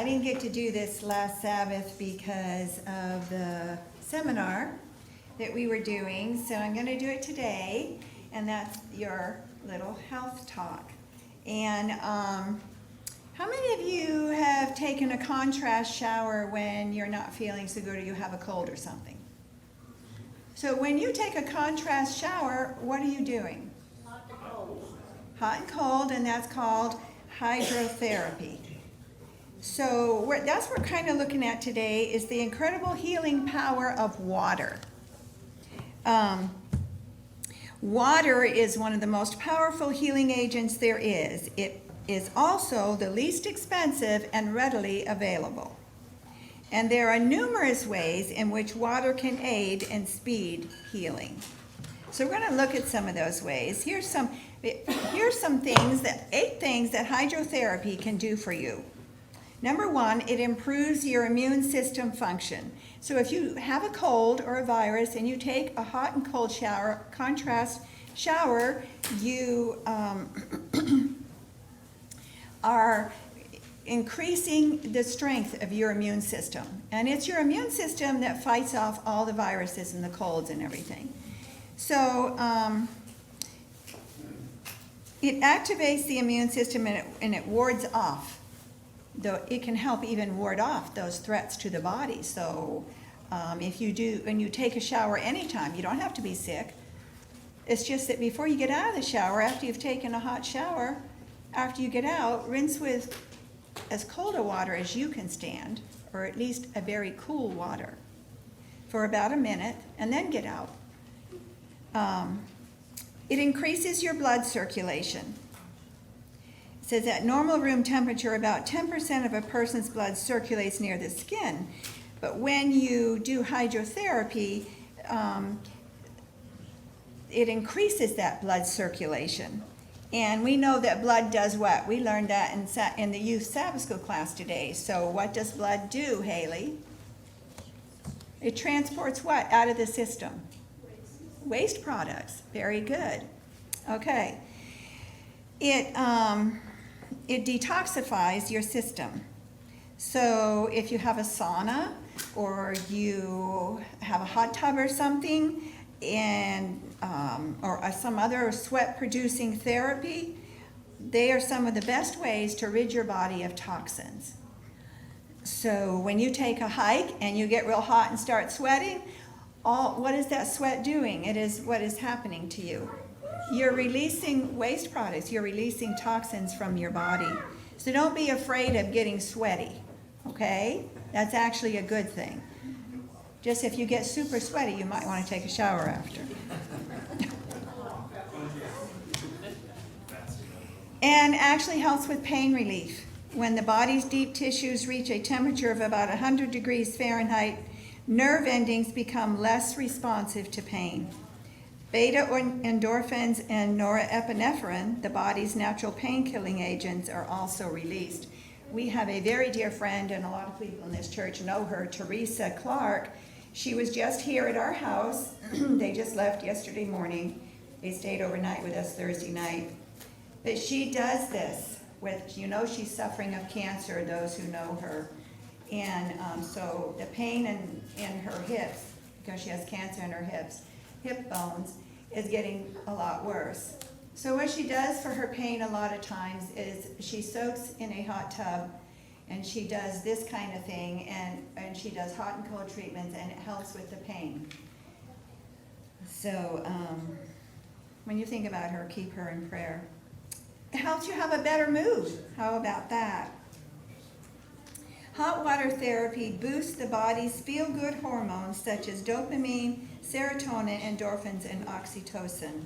didn't get to do this last Sabbath because of the seminar that we were doing, so I'm going to do it today, and that's your little health talk. And how many of you have taken a contrast shower when you're not feeling so good or you have a cold or something? So when you take a contrast shower, what are you doing? Hot and cold. Hot and cold, and that's called hydrotherapy. So that's what we're kind of looking at today is the incredible healing power of water. Water is one of the most powerful healing agents there is. It is also the least expensive and readily available. And there are numerous ways in which water can aid and speed healing. So we're going to look at some of those ways. Here's some things, 8 things that hydrotherapy can do for you. Number 1, it improves your immune system function. So if you have a cold or a virus and you take a hot and cold shower, contrast shower, you are increasing the strength of your immune system. And it's your immune system that fights off all the viruses and the colds and everything. So it activates the immune system and it wards off. Though it can help even ward off those threats to the body. So if you do, when you take a shower anytime, you don't have to be sick. It's just that before you get out of the shower, after you've taken a hot shower, after you get out, rinse with as cold a water as you can stand, or at least a very cool water, for about a minute, and then get out. It increases your blood circulation. It says at normal room temperature, about 10% of a person's blood circulates near the skin. But when you do hydrotherapy, it increases that blood circulation. And we know that blood does what? We learned that in the youth Sabbath school class today. So what does blood do, Haley? It transports what out of the system? Waste products. Very good. Okay. It detoxifies your system. So if you have a sauna or you have a hot tub or something, and or some other sweat-producing therapy, they are some of the best ways to rid your body of toxins. So when you take a hike and you get real hot and start sweating, what is that sweat doing? It is what is happening to you. You're releasing waste products. You're releasing toxins from your body. So don't be afraid of getting sweaty, okay? That's actually a good thing. Just if you get super sweaty, you might want to take a shower after. And actually helps with pain relief. When the body's deep tissues reach a temperature of about 100 degrees Fahrenheit, nerve endings become less responsive to pain. Beta endorphins and norepinephrine, the body's natural pain-killing agents, are also released. We have a very dear friend, and a lot of people in this church know her, Teresa Clark. She was just here at our house. They just left yesterday morning. They stayed overnight with us Thursday night. But she does this with, she's suffering of cancer, those who know her. And so the pain in her hips, because she has cancer in her hips, hip bones, is getting a lot worse. So what she does for her pain a lot of times is she soaks in a hot tub and she does this kind of thing, and she does hot and cold treatments, and it helps with the pain. So when you think about her, keep her in prayer. It helps you have a better mood. How about that? Hot water therapy boosts the body's feel-good hormones such as dopamine, serotonin, endorphins, and oxytocin.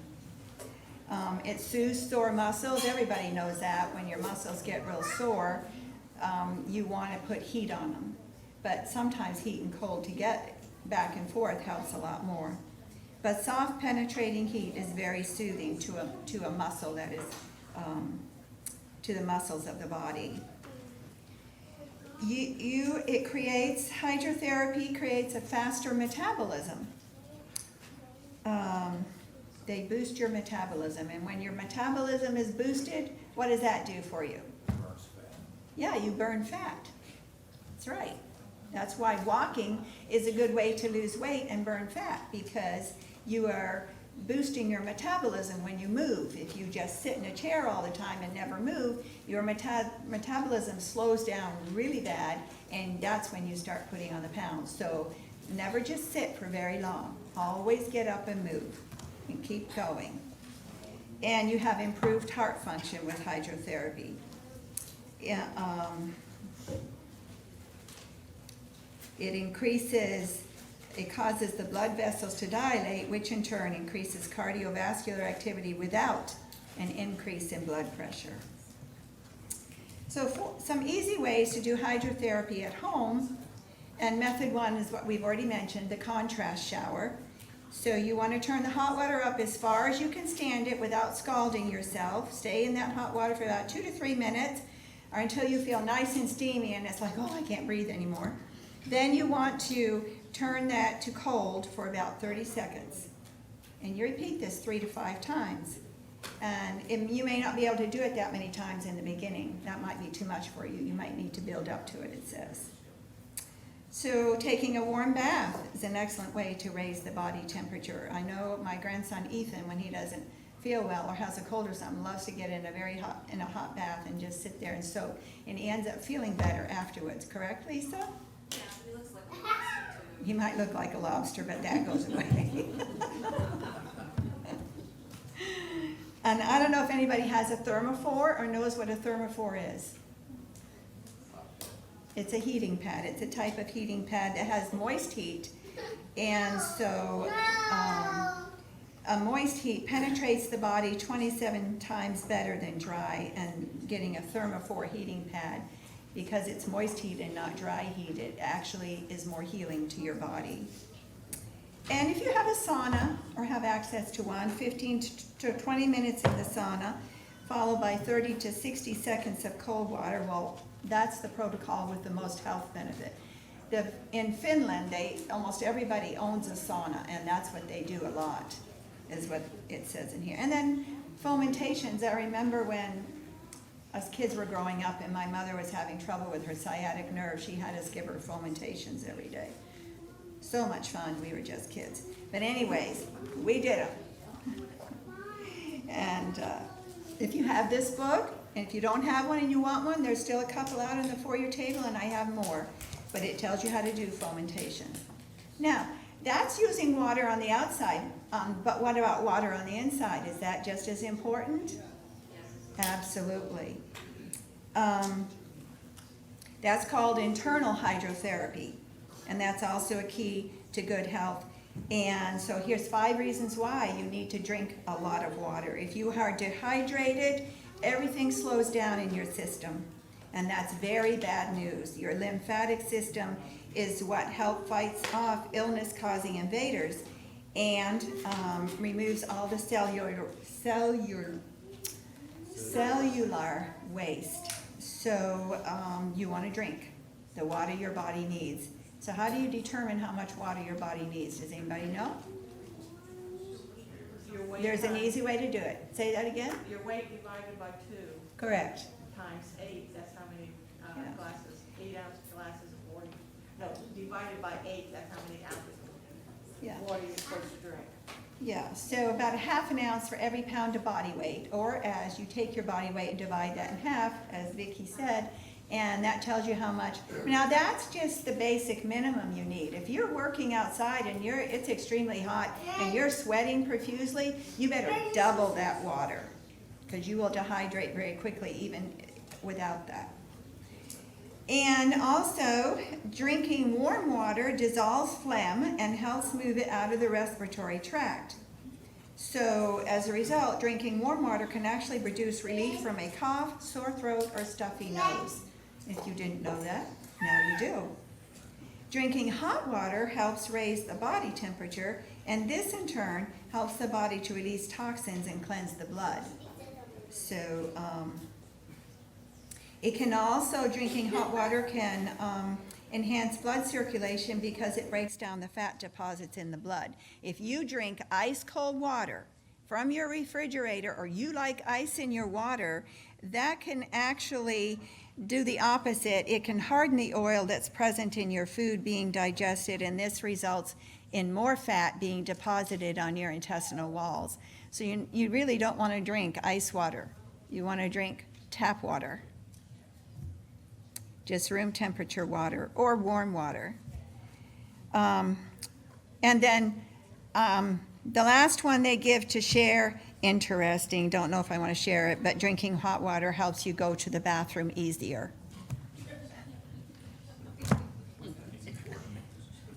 It soothes sore muscles. Everybody knows that when your muscles get real sore, you want to put heat on them. But sometimes heat and cold to get back and forth helps a lot more. But soft penetrating heat is very soothing to a muscle that is, to the muscles of the body. Hydrotherapy creates a faster metabolism. They boost your metabolism, and when your metabolism is boosted, what does that do for you? Burns fat. Yeah, you burn fat. That's right. That's why walking is a good way to lose weight and burn fat, because you are boosting your metabolism when you move. If you just sit in a chair all the time and never move, your metabolism slows down really bad, and that's when you start putting on the pounds. So never just sit for very long. Always get up and move and keep going. And you have improved heart function with hydrotherapy. Yeah, it causes the blood vessels to dilate, which in turn increases cardiovascular activity without an increase in blood pressure. So some easy ways to do hydrotherapy at home, and method one is what we've already mentioned, the contrast shower. So you want to turn the hot water up as far as you can stand it without scalding yourself. Stay in that hot water for about 2 to 3 minutes, or until you feel nice and steamy and it's like, oh, I can't breathe anymore. Then you want to turn that to cold for about 30 seconds. And you repeat this 3 to 5 times. And you may not be able to do it that many times in the beginning. That might be too much for you. You might need to build up to it, it says. So taking a warm bath is an excellent way to raise the body temperature. I know my grandson Ethan, when he doesn't feel well or has a cold or something, loves to get in a hot bath and just sit there and soak. And he ends up feeling better afterwards. Correct, Lisa? Yeah, he looks like a lobster too. He might look like a lobster, but that goes away. And I don't know if anybody has a thermophore or knows what a thermophore is. It's a heating pad. It's a type of heating pad that has moist heat. And so a moist heat penetrates the body 27 times better than dry, and getting a thermophore heating pad, because it's moist heat and not dry heat, it actually is more healing to your body. And if you have a sauna or have access to one, 15 to 20 minutes in the sauna, followed by 30 to 60 seconds of cold water, well, that's the protocol with the most health benefit. In Finland, almost everybody owns a sauna, and that's what they do a lot, is what it says in here. And then fomentations. I remember when us kids were growing up and my mother was having trouble with her sciatic nerve, she had us give her fomentations every day. So much fun. We were just kids. But anyways, we did them. And if you have this book, and if you don't have one and you want one, there's still a couple out on the foyer table, and I have more. But it tells you how to do fomentation. Now, that's using water on the outside, but what about water on the inside? Is that just as important? Yes. Absolutely. That's called internal hydrotherapy, and that's also a key to good health. And so here's 5 reasons why you need to drink a lot of water. If you are dehydrated, everything slows down in your system, and that's very bad news. Your lymphatic system is what helps fight off illness-causing invaders and removes all the cellular waste. So you want to drink the water your body needs. So how do you determine how much water your body needs? Does anybody know? There's an easy way to do it. Say that again? Your weight divided by 2 Correct. times 8, that's how many Yeah. glasses, 8-ounce glasses of water. No, divided by 8, that's how many ounces Yeah. of water you're supposed to drink. Yeah, so about a half an ounce for every pound of body weight, or as you take your body weight and divide that in half, as Vicki said, and that tells you how much. Now that's just the basic minimum you need. If you're working outside and it's extremely hot and you're sweating profusely, you better double that water, because you will dehydrate very quickly even without that. And also, drinking warm water dissolves phlegm and helps move it out of the respiratory tract. So as a result, drinking warm water can actually produce relief from a cough, sore throat, or stuffy nose. If you didn't know that, now you do. Drinking hot water helps raise the body temperature, and this in turn helps the body to release toxins and cleanse the blood. So it can also, drinking hot water can enhance blood circulation because it breaks down the fat deposits in the blood. If you drink ice cold water from your refrigerator, or you like ice in your water, that can actually do the opposite. It can harden the oil that's present in your food being digested, and this results in more fat being deposited on your intestinal walls. So you really don't want to drink ice water. You want to drink tap water. Just room temperature water or warm water. And then the last one they give to share, interesting, don't know if I want to share it, but drinking hot water helps you go to the bathroom easier.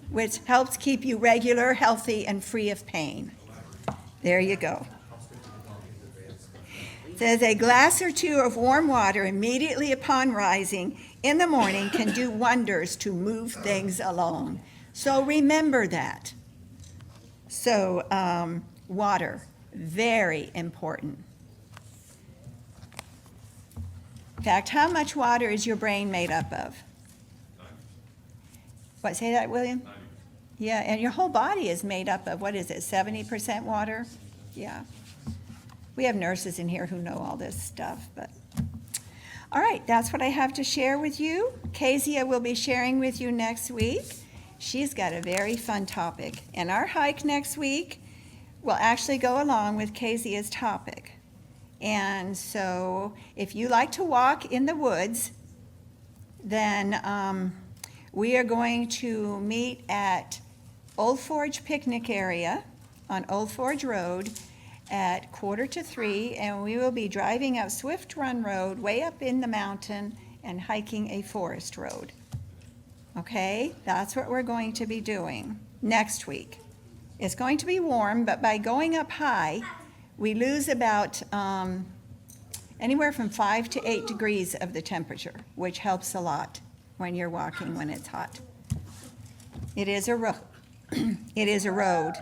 Which helps keep you regular, healthy, and free of pain. There you go. It says a glass or two of warm water immediately upon rising in the morning can do wonders to move things along. So remember that. So water, very important. In fact, how much water is your brain made up of? What, say that, William? Yeah, and your whole body is made up of, what is it, 70% water? Yeah. We have nurses in here who know all this stuff, but. All right, that's what I have to share with you. Kezia will be sharing with you next week. She's got a very fun topic. And our hike next week will actually go along with Kezia's topic. And so if you like to walk in the woods, then we are going to meet at Old Forge Picnic Area on Old Forge Road at 2:45, and we will be driving up Swift Run Road way up in the mountain and hiking a forest road. Okay, that's what we're going to be doing next week. It's going to be warm, but by going up high, we lose about anywhere from 5 to 8 degrees of the temperature, which helps a lot when you're walking when it's hot. It is a road.